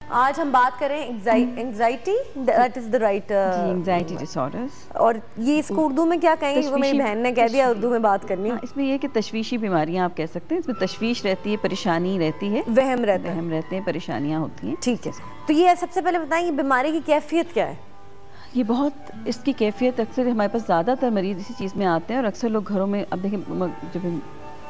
آج ہم بات کریں anxiety, that is the right anxiety disorders, اور یہ اس کو اردو میں کیا کہیں گے؟ میری بہن نے کہہ دیا اردو میں بات کرنی ہے. اس میں یہ کہ تشویشی بیماریاں آپ کہہ سکتے ہیں، اس میں تشویش رہتی ہے، پریشانی رہتی ہے، وہم رہتے ہیں، پریشانیاں ہوتی ہیں. ٹھیک ہے، تو یہ سب سے پہلے بتائیں یہ بیماری کی کیفیت کیا ہے؟ یہ بہت اس کی کیفیت اکثر ہمارے پاس زیادہ تر مریض اسی چیز میں آتے ہیں، اور اکثر لوگ گھروں میں اب دیکھیں جب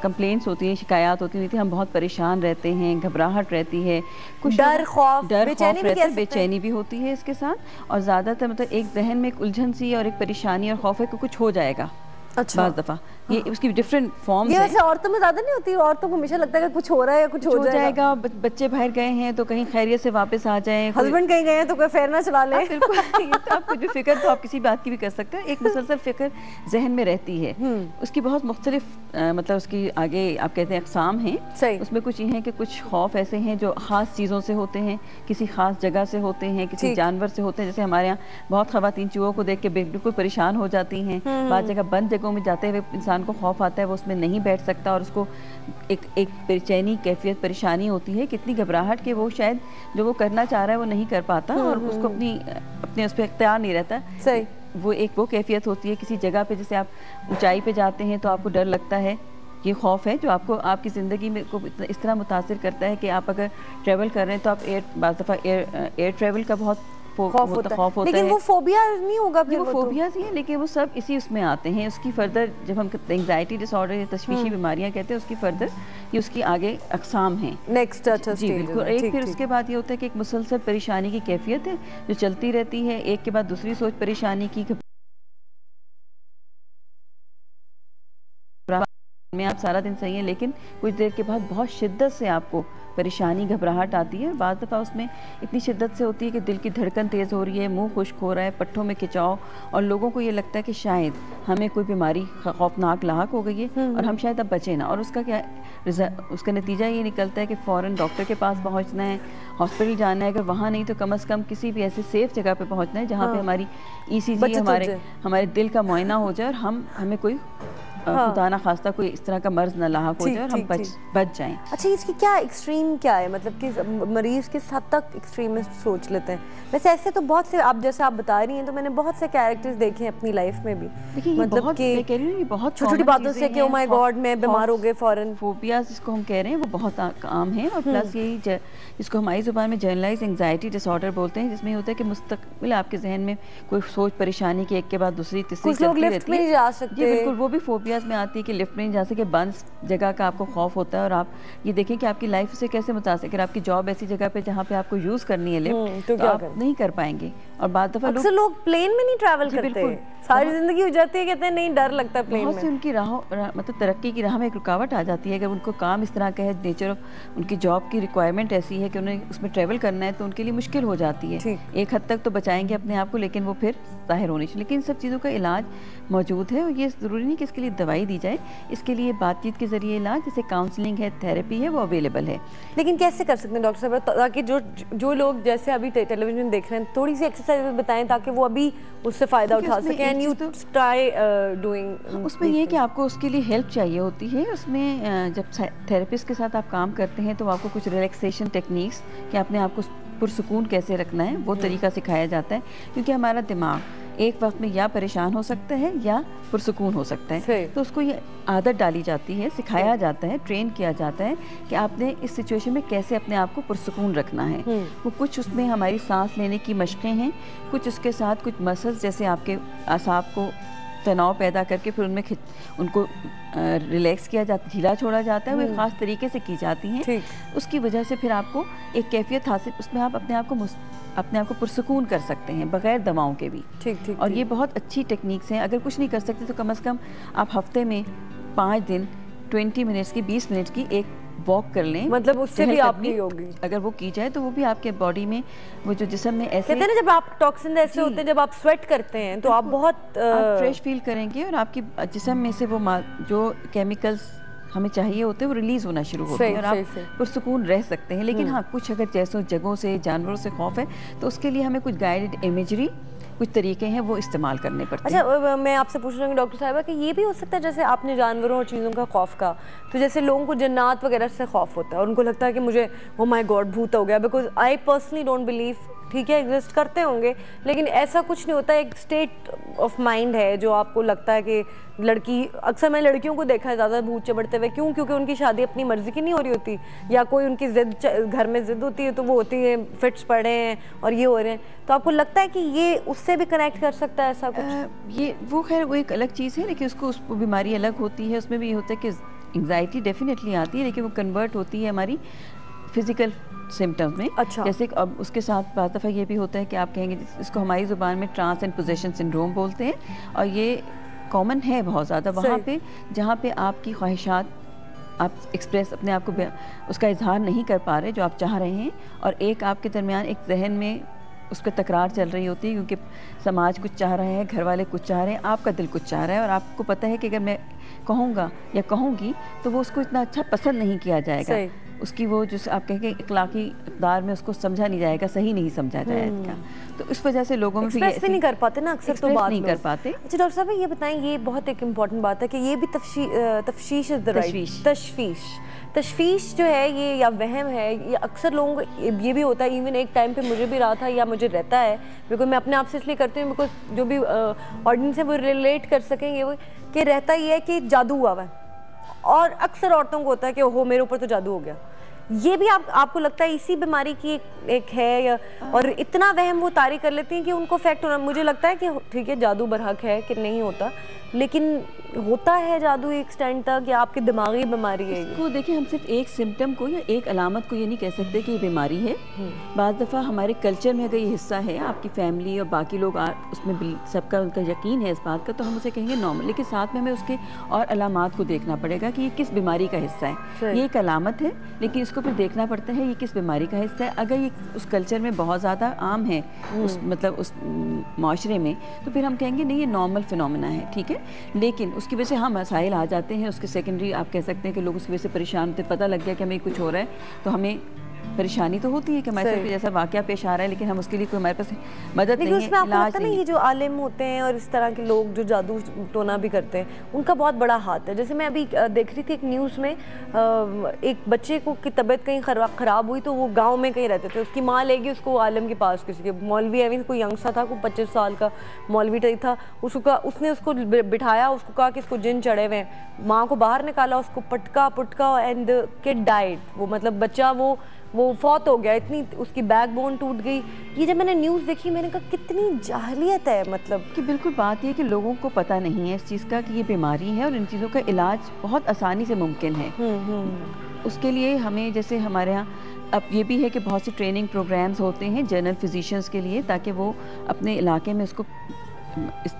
کمپلینٹس ہوتی ہیں، شکایات ہوتی ہیں، ہم بہت پریشان رہتے ہیں، گھبراہٹ رہتی ہے، کچھ ڈر خوف رہتا ہے، بے چینی بھی ہوتی ہے اس کے ساتھ، اور زیادہ تر مطلب ایک ذہن میں ایک الجھن سی اور ایک پریشانی اور خوف ہے کہ کچھ ہو جائے گا. بعض دفعہ یہ اس کی ڈفرینٹ فارمز ہیں. یہ ویسے عورتوں میں زیادہ نہیں ہوتی؟ عورتوں کو ہمیشہ لگتا ہے کہ کچھ ہو رہا ہے یا کچھ ہو جائے گا. بچے باہر گئے ہیں تو کہیں خیریت سے واپس آ جائیں، ہسبینڈ کہیں گئے ہیں تو کوئی فیر نہ چلا لے. بالکل، یہ تو آپ کو جو فکر تو آپ کسی بات کی بھی کر سکتے ہیں، ایک مسلسل فکر ذہن میں رہتی ہے. اس کی بہت مختلف مطلب اس کی آگے آپ کہتے ہیں اقسام ہیں. اس میں کچھ یہ ہیں کہ کچھ خوف ایسے ہیں جو خاص چیزوں سے ہوتے ہیں، کسی خاص جگہ سے ہوتے ہیں، کسی جانور سے ہوتے ہیں. جیسے ہمارے یہاں بہت خواتین چوہوں کو دیکھ کے بالکل پریشان ہو جاتی ہیں. بعض جگہ بند جگہوں میں جاتے ہوئے انسان کو خوف آتا ہے، وہ اس میں نہیں بیٹھ سکتا، اور اس کو ایک بے چینی کیفیت پریشانی ہوتی ہے، کتنی گھبراہٹ کہ وہ شاید جو وہ کرنا چاہ رہا ہے وہ نہیں کر پاتا، اور اس کو اپنے اس پہ اختیار نہیں رہتا. وہ ایک وہ کیفیت ہوتی ہے. کسی جگہ پہ جیسے آپ اونچائی پہ جاتے ہیں تو آپ کو ڈر لگتا ہے، یہ خوف ہے جو آپ کو آپ کی زندگی میں کو اس طرح متاثر کرتا ہے کہ آپ اگر ٹریول کر رہے ہیں تو آپ بعض دفعہ ایئر ٹریول کا بہت خوف ہوتا ہے. لیکن وہ فوبیاز نہیں ہوگا؟ وہ فوبیاز ہی ہیں، لیکن وہ سب اسی اس میں آتے ہیں. اس کی فردر جب ہم انگزائٹی ڈس آرڈر یا تشویشی بیماریاں کہتے ہیں، اس کی فردر یہ اس کی آگے اقسام ہیں. جی بالکل. ایک پھر اس کے بعد یہ ہوتا ہے کہ ایک مسلسل پریشانی کی کیفیت ہے جو چلتی رہتی ہے، ایک کے بعد دوسری سوچ پریشانی کی میں آپ سارا دن صحیح ہیں، لیکن کچھ دیر کے بعد بہت شدت سے آپ کو پریشانی گھبراہٹ آتی ہے. بعض دفعہ اس میں اتنی شدت سے ہوتی ہے کہ دل کی دھڑکن تیز ہو رہی ہے، منہ خشک ہو رہا ہے، پٹھوں میں کھچاؤ، اور لوگوں کو یہ لگتا ہے کہ شاید ہمیں کوئی بیماری خوفناک لاحق ہو گئی ہے اور ہم شاید اب بچیں نہ. اور اس کا کیا اس کا نتیجہ یہ نکلتا ہے کہ فوراً ڈاکٹر کے پاس پہنچنا ہے، ہاسپٹل جانا ہے، اگر وہاں نہیں تو کم از کم کسی بھی ایسے سیف جگہ پہ پہنچنا ہے جہاں پہ ہماری ECG ہمارے دل کا معائنہ ہو جائے، اور ہمیں کوئی خدا نہ خواستہ کوئی اس طرح کا مرض نہ لاحق ہو جائے اور ہم بچ جائیں. اچھا، اس کی کیا ایکسٹریم کیا ہے؟ مطلب کہ مریض کس حد تک ایکسٹریمسٹ سوچ لیتے ہیں؟ ویسے ایسے تو بہت سے آپ جیسے آپ بتا رہی ہیں تو میں نے بہت سے کیریکٹرز دیکھے ہیں اپنی لائف میں بھی، مطلب کہ بہت چھوٹی باتوں سے کہ او مائی گاڈ میں بیمار ہو گئے فوراً. فوبیاز جس کو ہم کہہ رہے ہیں وہ بہت عام ہیں، اور پلس یہی جس کو ہماری زبان میں جنرلائز انگزائٹی ڈس آرڈر بولتے ہیں، جس میں یہ ہوتا ہے کہ مستقبل آپ کے ذہن میں کوئی سوچ پریشانی کی ایک کے بعد دوسری تیسری چلتی رہتی ہے. نہیں جا سکتے. جی بالکل، وہ بھی فوبیاز میں آتی ہے کہ لفٹ میں نہیں جا سکے، بند جگہ کا آپ کو خوف ہوتا ہے. اور آپ یہ دیکھیں کہ آپ کی لائف سے کیسے متاثر، اگر آپ کی جاب ایسی جگہ پہ جہاں پہ آپ کو یوز کرنی ہے لفٹ تو آپ نہیں کر پائیں گے. اور بعض دفعہ اکثر لوگ پلین میں نہیں ٹریول کرتے، ساری زندگی ہو جاتی ہے کہتے ہیں نہیں ڈر لگتا ہے پلین میں. بہت سے ان کی مطلب ترقی کی راہ میں ایک رکاوٹ آ جاتی ہے. اگر ان کو کام اس طرح کا ہے، نیچر آف ان کی جاب کی ریکوائرمنٹ ایسی ہے کہ انہیں اس میں ٹریول کرنا ہے، تو ان کے لیے مشکل ہو جاتی ہے. ایک حد تک تو بچائیں گے اپنے آپ کو، لیکن وہ پھر ظاہر ہونی چاہیے. لیکن ان سب چیزوں کا علاج موجود ہے، اور یہ ضروری نہیں کہ اس کے لیے دوائی دی جائے. اس کے لیے بات چیت کے ذریعے علاج جیسے کاؤنسلنگ ہے، تھیراپی ہے، وہ اویلیبل ہے. لیکن کیسے کر سکتے ہیں ڈاکٹر صاحب تاکہ جو لوگ جیسے ابھی ٹیلی ویژن دیکھ رہے ہیں تھوڑی سی ایکسرسائز بتائیں تاکہ وہ ابھی اس سے فائدہ اٹھا سکیں؟ And you try doing. اس میں یہ کہ آپ کو اس کے لیے ہیلپ چاہیے ہوتی ہے. اس میں جب تھیراپسٹ کے ساتھ آپ کام کرتے ہیں تو آپ کو کچھ ریلیکسیشن ٹیکنیکس کہ اپنے آپ کو پرسکون کیسے رکھنا ہے وہ طریقہ سکھایا جاتا ہے. کیونکہ ہمارا دماغ ایک وقت میں یا پریشان ہو سکتا ہے یا پرسکون ہو سکتا ہے. تو اس کو یہ عادت ڈالی جاتی ہے، سکھایا جاتا ہے، ٹرین کیا جاتا ہے کہ آپ نے اس سچویشن میں کیسے اپنے آپ کو پرسکون رکھنا ہے. وہ کچھ اس میں ہماری سانس لینے کی مشقیں ہیں، کچھ اس کے ساتھ کچھ مسلز جیسے آپ کے اعصاب کو تناؤ پیدا کر کے پھر ان کو ریلیکس کیا جاتا ہے، ڈھیلا چھوڑا جاتا ہے، وہ ایک خاص طریقے سے کی جاتی ہیں. اس کی وجہ سے پھر آپ کو ایک کیفیت حاصل، اس میں آپ اپنے آپ کو پرسکون کر سکتے ہیں بغیر دواؤں کے بھی. اور یہ بہت اچھی ٹیکنیکس ہیں. اگر کچھ نہیں کر سکتے تو کم از کم آپ ہفتے میں 5 دن 20 منٹس کی 20 منٹ کی ایک واک کر لیں. مطلب اس سے بھی آپ کی ہوگی اگر وہ کی جائے تو وہ بھی آپ کے باڈی میں وہ جو جسم میں ایسے کہتے ہیں نا جب آپ ٹاکسن ایسے ہوتے ہیں، جب آپ سویٹ کرتے ہیں تو آپ بہت فریش فیل کریں گے، اور آپ کی جسم میں سے وہ جو کیمیکلز ہمیں چاہیے ہوتے ہیں وہ ریلیز ہونا شروع ہوتے ہیں اور آپ پرسکون رہ سکتے ہیں. لیکن ہاں کچھ اگر جیسوں جگہوں سے جانوروں سے خوف ہے تو اس کے لیے ہمیں کچھ گائیڈڈ امیجری کچھ طریقے ہیں وہ استعمال کرنے پڑتے ہیں. اچھا میں آپ سے پوچھ رہا ہوں ڈاکٹر صاحبہ کہ یہ بھی ہو سکتا ہے جیسے آپ نے جانوروں اور چیزوں کا خوف کہا, تو جیسے لوگوں کو جنات وغیرہ سے خوف ہوتا ہے اور ان کو لگتا ہے کہ مجھے او مائی گاڈ بھوت ہو گیا, because I personally don't believe, ٹھیک ہے ایگزسٹ کرتے ہوں گے لیکن ایسا کچھ نہیں ہوتا, ایک اسٹیٹ آف مائنڈ ہے جو آپ کو لگتا ہے کہ لڑکی, اکثر میں لڑکیوں کو دیکھا ہے زیادہ بھوت چبڑتے ہوئے, کیوں کیونکہ ان کی شادی اپنی مرضی کی نہیں ہو رہی ہوتی, یا کوئی ان کی ضد گھر میں ضد ہوتی ہے تو وہ ہوتی ہے فٹس پڑے ہیں اور یہ ہو رہے ہیں, تو آپ کو لگتا ہے کہ یہ اس سے بھی کنیکٹ کر سکتا ہے ایسا کچھ؟ یہ وہ خیر وہ ایک الگ چیز ہے, لیکن اس کو بیماری الگ ہوتی ہے, اس میں بھی یہ ہوتا ہے کہ انگزائٹی ڈیفینیٹلی آتی ہے لیکن وہ کنورٹ ہوتی ہے ہماری فزیکل سمٹمز میں. اچھا. جیسے اب اس کے ساتھ بعض دفعہ یہ بھی ہوتا ہے کہ آپ کہیں گے اس کو ہماری زبان میں ٹرانس اینڈ پوزیشن سنڈروم بولتے ہیں, اور یہ کامن ہے بہت زیادہ وہاں پہ جہاں پہ آپ کی خواہشات آپ ایکسپریس اپنے آپ کو اس کا اظہار نہیں کر پا رہے جو آپ چاہ رہے ہیں, اور ایک آپ کے درمیان ایک ذہن میں اس کا تکرار چل رہی ہوتی ہے کیونکہ سماج کچھ چاہ رہا ہے, گھر والے کچھ چاہ رہے ہیں, آپ کا دل کچھ چاہ رہا ہے, اور آپ کو پتہ ہے کہ اگر میں کہوں گا یا کہوں گی تو وہ اس کو اتنا اچھا پسند نہیں کیا جائے گا, اس کی وہ جو آپ کہیں گے اخلاقی اقدار میں اس کو سمجھا نہیں جائے گا, صحیح نہیں سمجھا جائے گا, تو اس وجہ سے لوگوں میں ایکسپریس بھی نہیں کر پاتے نا اکثر, تو بات نہیں کر پاتے. اچھا ڈاکٹر صاحب یہ بتائیں, یہ بہت ایک امپورٹنٹ بات ہے کہ یہ بھی تفشیش تشویش جو ہے یہ یا وہم ہے, یہ اکثر لوگوں کو یہ بھی ہوتا ہے, ایون ایک ٹائم پہ مجھے بھی رہا تھا یا مجھے رہتا ہے, بیکاز میں اپنے آپ سے اس لیے کرتی ہوں بیکاز جو بھی آڈینس ہے وہ ریلیٹ کر سکیں گے, وہ کہ رہتا یہ ہے کہ جادو ہوا ہوا ہے, اور اکثر عورتوں کو ہوتا ہے کہ اوہو میرے اوپر تو جادو ہو گیا. یہ بھی آپ کو لگتا ہے اسی بیماری کی ایک ہے, اور اتنا وہم وہ طاری کر لیتی ہیں کہ ان کو افیکٹ ہونا, مجھے لگتا ہے کہ ٹھیک ہے جادو برحق ہے کہ نہیں ہوتا, لیکن ہوتا ہے جادو ایک سٹینڈ تک, یا آپ کی دماغی بیماری ہے؟ اس کو دیکھیں ہم صرف ایک سمٹم کو یا ایک علامت کو یہ نہیں کہہ سکتے کہ یہ بیماری ہے. بعض دفعہ ہمارے کلچر میں اگر یہ حصہ ہے, آپ کی فیملی اور باقی لوگ اس میں سب کا ان کا یقین ہے اس بات کا, تو ہم اسے کہیں گے نارمل, لیکن ساتھ میں ہمیں اس کے اور علامات کو دیکھنا پڑے گا کہ یہ کس بیماری کا حصہ ہے. یہ ایک علامت ہے لیکن اس کو پھر دیکھنا پڑتا ہے یہ کس بیماری کا حصہ ہے. اگر یہ اس کلچر میں بہت زیادہ عام ہے, مطلب اس معاشرے میں, تو پھر ہم کہیں گے نہیں یہ نارمل فینومینا ہے, ٹھیک ہے, لیکن اس کی وجہ سے ہم مسائل آ جاتے ہیں. اس کے سیکنڈری آپ کہہ سکتے ہیں کہ لوگ اس کی وجہ سے پریشان ہوتے, پتہ لگ گیا کہ ہمیں کچھ ہو رہا ہے تو ہمیں پریشانی تو ہوتی ہے کہ ہمارے ساتھ جیسا واقعہ پیش آ رہا ہے, لیکن ہم اس کے لیے کوئی ہمارے پاس مدد نہیں ہے, علاج نہیں ہے. یہ جو عالم ہوتے ہیں اور اس طرح کے لوگ جو جادو ٹونا بھی کرتے ہیں, ان کا بہت بڑا ہاتھ ہے. جیسے میں ابھی دیکھ رہی تھی ایک نیوز میں, ایک بچے کو کی طبیعت کہیں خراب ہوئی تو وہ گاؤں میں کہیں رہتے تھے, اس کی ماں لے گئی اس کو عالم کے پاس, کسی کے مولوی ہے, کوئی ینگ سا تھا, کوئی 25 سال کا مولوی تھا, اس نے اس کو بٹھایا, اس کو کہا کہ اس کو جن چڑھے ہوئے ہیں, ماں کو باہر نکالا, اس کو پٹکا اینڈ کڈ ڈائڈ, وہ مطلب بچہ وہ فوت ہو گیا, اتنی اس کی بیک بون ٹوٹ گئی. یہ جب میں نے نیوز دیکھی میں نے کہا کتنی جاہلیت ہے, مطلب کہ بالکل بات یہ کہ لوگوں کو پتہ نہیں ہے اس چیز کا کہ یہ بیماری ہے, اور ان چیزوں کا علاج بہت آسانی سے ممکن ہے. اس کے لیے ہمیں جیسے ہمارے ہاں اب یہ بھی ہے کہ بہت سے ٹریننگ پروگرامز ہوتے ہیں جنرل فزیشینز کے لیے, تاکہ وہ اپنے علاقے میں اس کو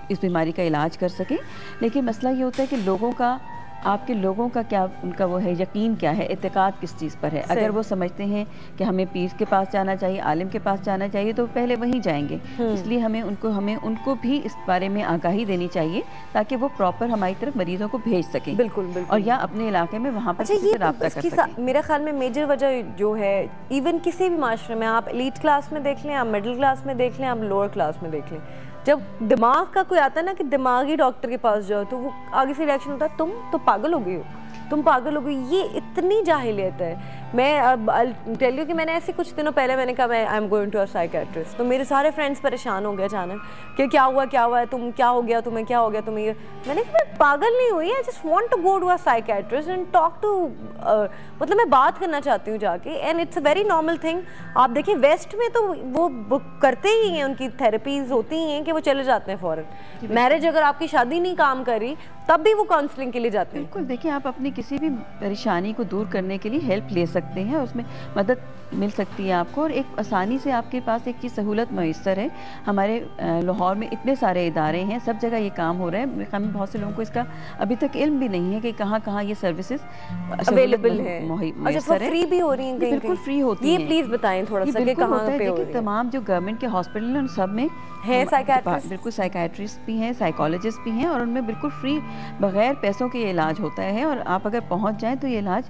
اس بیماری کا علاج کر سکیں. لیکن مسئلہ یہ ہوتا ہے کہ لوگوں کا, آپ کے لوگوں کا کیا, ان کا وہ ہے یقین کیا ہے, اعتقاد کس چیز پر ہے. اگر وہ سمجھتے ہیں کہ ہمیں پیر کے پاس جانا چاہیے, عالم کے پاس جانا چاہیے, تو پہلے وہیں جائیں گے. اس لیے ہمیں ان کو بھی اس بارے میں آگاہی دینی چاہیے تاکہ وہ پراپر ہماری طرف مریضوں کو بھیج سکیں. بالکل, اور یا اپنے علاقے میں وہاں پر رابطہ کر سکیں. میرے خیال میں میجر وجہ جو ہے, ایون کسی بھی معاشرے میں, آپ ایلیٹ کلاس میں دیکھ لیں, آپ مڈل کلاس میں دیکھ لیں, آپ لوور کلاس میں دیکھ لیں, جب دماغ کا کوئی آتا ہے نا کہ دماغی ڈاکٹر کے پاس جاؤ, تو وہ آگے سے ریاکشن ہوتا ہے تم تو پاگل ہو گئی ہو, تم پاگل ہو گئی. یہ اتنی جاہلیت ہے. میں ٹیل یو کہ میں نے ایسے کچھ دنوں پہلے میں نے کہا میں I am going to a psychiatrist, تو میرے سارے فرینڈس پریشان ہو گئے اچانک کہ کیا ہوا ہے, تم کیا ہو گیا تمہیں, کیا ہو گیا تمہیں. میں نے کہا میں پاگل نہیں ہوئی, I just want to go to a psychiatrist and talk to, مطلب میں بات کرنا چاہتی ہوں جا کے, and it's a very normal thing. آپ دیکھیں ویسٹ میں تو وہ کرتے ہی ہیں, ان کی تھیراپیز ہوتی ہی ہیں کہ وہ چلے جاتے ہیں فوراً. میرج اگر آپ کی شادی نہیں کام کری تب بھی وہ کاؤنسلنگ کے لیے جاتے ہیں. بالکل, دیکھیں آپ اپنی کسی بھی پریشانی کو دور کرنے کے لیے ہیلپ لے سکتے ہیں, اس میں مدد مل سکتی ہے آپ کو, اور ایک آسانی سے آپ کے پاس ایک چیز سہولت میسر ہے. ہمارے لاہور میں اتنے سارے ادارے ہیں, سب جگہ یہ کام ہو رہا ہے. ہمیں بہت سے لوگوں کو اس کا ابھی تک علم بھی نہیں ہے کہ کہاں کہاں یہ سروسز اویلیبل ہے. اچھا, فری بھی ہو رہی ہیں, بالکل فری ہوتی ہیں. یہ پلیز بتائیں تھوڑا سا کہ کہاں پہ ہو رہی ہے. تمام جو گورنمنٹ کے ہاسپٹل ہیں ان سب میں ہے سائیکیٹرسٹ, بالکل سائیکیٹرسٹ بھی ہیں, سائیکالوجسٹ بھی ہیں, اور ان میں بالکل فری بغیر پیسوں کے یہ علاج ہوتا ہے. اور آپ اگر پہنچ جائیں تو یہ علاج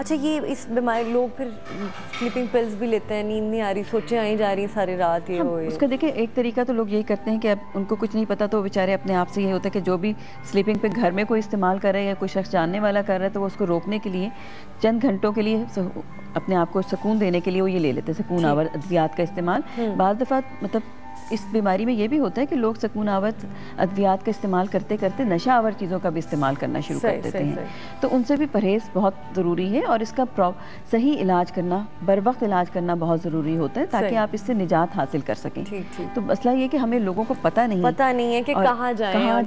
اچھا یہ اس بیماری لوگ پھر سلیپنگ پلز بھی لیتے ہیں, نیند نہیں آ رہی, سوچیں آئی جا رہی ہیں ساری رات, یہ اس کا دیکھیں ایک طریقہ تو لوگ یہی کرتے ہیں کہ اب ان کو کچھ نہیں پتا تو بیچارے اپنے آپ سے یہ ہوتا ہے کہ جو بھی سلیپنگ پہ گھر میں کوئی استعمال کر رہا ہے یا کوئی شخص جاننے والا کر رہا ہے تو وہ اس کو روکنے کے لیے چند گھنٹوں کے لیے اپنے آپ کو سکون دینے کے لیے وہ یہ لے لیتے ہیں سکون آور ادویات کا استعمال. بعض دفعہ مطلب اس بیماری میں یہ بھی ہوتا ہے کہ لوگ سکون آور ادویات کا استعمال کرتے کرتے نشہ آور چیزوں کا بھی استعمال کرنا شروع کر دیتے ہیں, تو ان سے بھی پرہیز بہت ضروری ہے اور اس کا صحیح علاج کرنا, بر وقت علاج کرنا بہت ضروری ہوتا ہے تاکہ آپ اس سے نجات حاصل کر سکیں. تو مسئلہ یہ کہ ہمیں لوگوں کو پتہ نہیں ہے کہ کہاں جائیں اور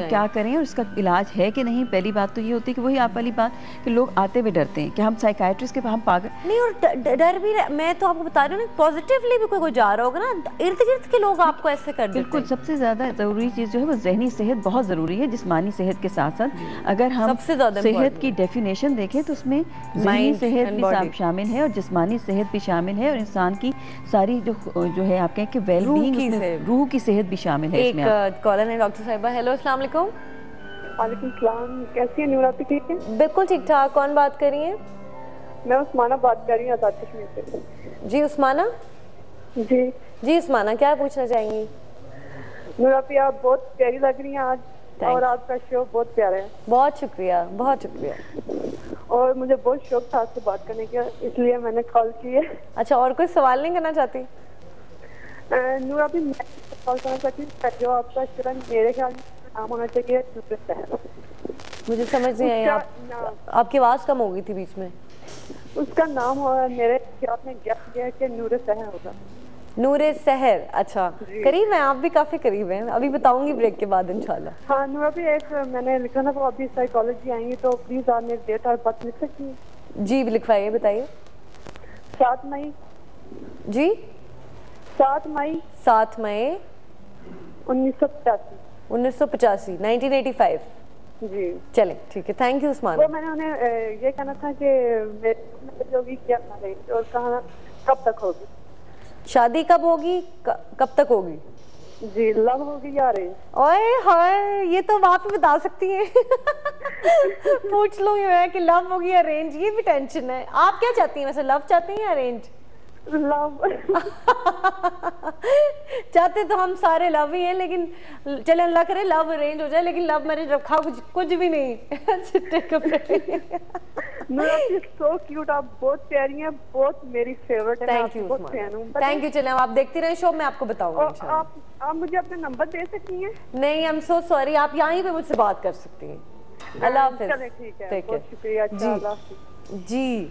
کیا کریں اور اس کا علاج ہے کہ نہیں. پہلی بات تو یہ ہوتی ہے کہ وہی آپ والی بات کہ لوگ آتے ہوئے ڈرتے ہیں کہ ہم سائیکائٹرسٹ کے ہم پاگل نہیں, اور ڈر بھی میں تو آپ کو بتا رہی ہوں نا پازیٹیولی بھی کوئی جا رہا ہوگا نا, ارد گرد کے لوگ آپ کو ایسے کر دیتے ہیں. بالکل سب سے زیادہ ضروری چیز جو ہے وہ ذہنی صحت بہت ضروری ہے جسمانی صحت کے ساتھ ساتھ. اگر ہم صحت کی ڈیفینیشن دیکھیں تو اس میں ذہنی صحت بھی شامل ہے اور جسمانی صحت بھی شامل ہے اور انسان کی ساری جو ہے آپ کہیں کہ ویل بینگ روح کی صحت بھی شامل ہے. ایک کالر ہے ڈاکٹر صاحبہ. ہیلو السلام علیکم. وعلیکم السلام, کیسی ہیں نور آپ ٹھیک ہے؟ بالکل ٹھیک ٹھاک. کون بات کر رہی ہیں؟ میں عثمانہ بات کر رہی ہوں آزاد کشمیر سے. جی عثمانہ. جی عثمانہ کیا پوچھنا چاہیں گی؟ نور آپ بہت پیاری لگ رہی ہیں آج اور آپ کا شو بہت پیارا ہے. بہت شکریہ بہت شکریہ. اور مجھے بہت شوق تھا آپ سے بات کرنے کا, اس لیے میں نے کال کی ہے. اچھا اور کوئی سوال نہیں کرنا چاہتی؟ نور آپ میں کال کرنا چاہتی ہوں جو آپ کا شرن میرے خیال میں نام ہونا چاہیے نور سحر. مجھے سمجھ نہیں آئی, آپ کی آواز کم ہو گئی تھی بیچ میں. اس کا نام میرے خیال میں گیس کیا کہ نور سحر ہوگا. نور سحر. اچھا قریب ہیں آپ بھی, کافی قریب ہیں. ابھی بتاؤں گی بریک کے بعد انشاءاللہ. ہاں نور ابھی ایک میں نے لکھا نا وہ ابھی سائیکالوجی آئیں گی تو پلیز آپ میری ڈیٹ اور بات لکھ سکتی ہیں؟ جی لکھوائیے, بتائیے. 7 مئی. جی 7 مئی 7 مئی 1985. 1985 1985. جی چلیں ٹھیک ہے, تھینک یو عثمان. وہ میں نے انہیں یہ کہنا تھا کہ میری ہوگی کیا اور کہاں کب تک ہوگی, شادی کب ہوگی, کب تک ہوگی؟ جی لو ہوگی یا ارینج؟ اوئے ہائے یہ تو آپ ہی بتا سکتی ہیں. پوچھ لوں یہ کہ لو ہوگی یا ارینج, یہ بھی ٹینشن ہے. آپ کیا چاہتی ہیں ویسے, لو چاہتی ہیں یا ارینج؟ لو چاہتے تو ہم سارے لو ہی ہیں, لیکن چلے اللہ کرے لو ارینج ہو جائے, لیکن لو میرج رکھا کچھ بھی نہیں. سو کیوٹ, آپ بہت پیاری ہیں, بہت میری فیورٹ ہے. Thank you thank you. چلیں آپ دیکھتی رہیں شو, میں آپ کو بتاؤں گا. آپ مجھے اپنا نمبر دے سکتی ہیں؟ نہیں آئی ایم سو سوری, آپ یہیں پہ مجھ سے بات کر سکتی ہیں. اللہ حافظ. ٹھیک ہے, بہت شکریہ. جی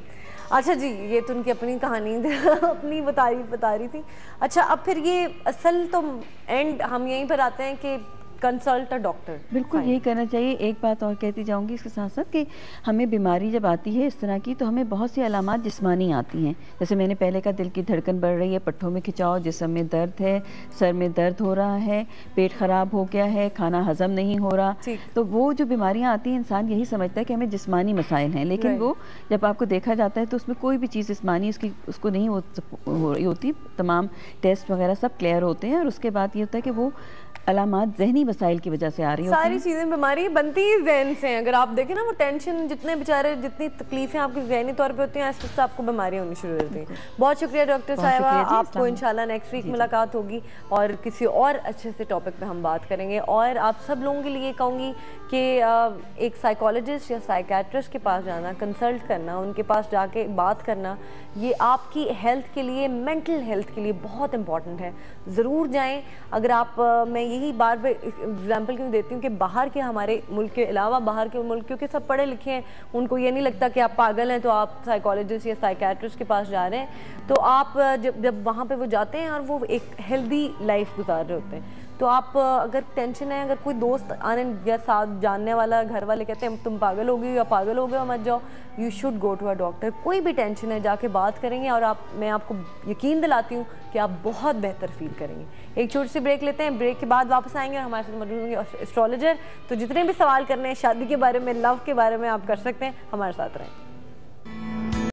اچھا جی, یہ تو ان کی اپنی کہانی اپنی بتا رہی تھی. اچھا اب پھر یہ اصل تو اینڈ ہم یہیں پر آتے ہیں کہ کنسلٹ ڈاکٹر. بالکل یہی کرنا چاہیے. ایک بات اور کہتی جاؤں گی اس کے ساتھ ساتھ کہ ہمیں بیماری جب آتی ہے اس طرح کی تو ہمیں بہت سی علامات جسمانی آتی ہیں. جیسے میں نے پہلے کہا دل کی دھڑکن بڑھ رہی ہے, پٹھوں میں کھچاؤ, جسم میں درد ہے, سر میں درد ہو رہا ہے, پیٹ خراب ہو گیا ہے, کھانا ہضم نہیں ہو رہا. تو وہ جو بیماریاں آتی ہیں انسان یہی سمجھتا ہے کہ ہمیں جسمانی مسائل ہیں, لیکن وہ جب آپ کو دیکھا جاتا ہے تو اس میں کوئی بھی چیز جسمانی اس کو نہیں ہو رہی ہوتی. تمام ٹیسٹ وغیرہ سب کلیئر ہوتے ہیں اور اس کے بعد یہ ہوتا ہے کہ وہ علامات ذہنی مسائل کی وجہ سے آ رہی ہوتی ہیں. ساری چیزیں بیماری بنتی ہی ذہن سے ہیں. اگر آپ دیکھیں نا وہ ٹینشن جتنے بیچارے جتنی تکلیفیں آپ کی ذہنی طور پہ ہوتی ہیں ایسے سے آپ کو بیماریاں ہونی شروع ہوتی ہیں. بہت شکریہ ڈاکٹر صاحبہ, آپ کو انشاءاللہ نیکسٹ ویک ملاقات ہوگی اور کسی اور اچھے سے ٹاپک پہ ہم بات کریں گے. اور آپ سب لوگوں کے لیے کہوں گی کہ ایک سائیکالوجسٹ یا سائیکیٹرسٹ کے پاس جانا, کنسلٹ کرنا, ان کے پاس جا کے بات کرنا, یہ آپ کی ہیلتھ کے لیے, مینٹل ہیلتھ کے لیے بہت امپورٹنٹ ہے. ضرور جائیں. اگر آپ, میں یہی بار بار ایگزامپل کیوں دیتی ہوں کہ باہر کے ہمارے ملک کے علاوہ باہر کے ملکوں کے سب پڑھے لکھے ہیں, ان کو یہ نہیں لگتا کہ آپ پاگل ہیں تو آپ سائیکالوجسٹ یا سائیکیٹرسٹ کے پاس جا رہے ہیں. تو آپ جب وہاں پہ وہ جاتے ہیں اور وہ ایک ہیلدی لائف گزار رہے ہوتے ہیں, تو آپ اگر ٹینشن ہے, اگر کوئی دوست آنے یا ساتھ جاننے والا گھر والے کہتے ہیں تم پاگل ہو گئی یا پاگل ہو گئے مت جاؤ, you should go to a doctor. کوئی بھی ٹینشن ہے جا کے بات کریں گے اور میں آپ کو یقین دلاتی ہوں کہ آپ بہت بہتر فیل کریں گے. ایک چھوٹی سی بریک لیتے ہیں, بریک کے بعد واپس آئیں گے اور ہمارے ساتھ موجود ہوں گے اسٹرالوجر. تو جتنے بھی سوال کرنے ہیں شادی کے بارے میں, لو کے بارے میں, آپ کر سکتے ہیں. ہمارے ساتھ رہیں.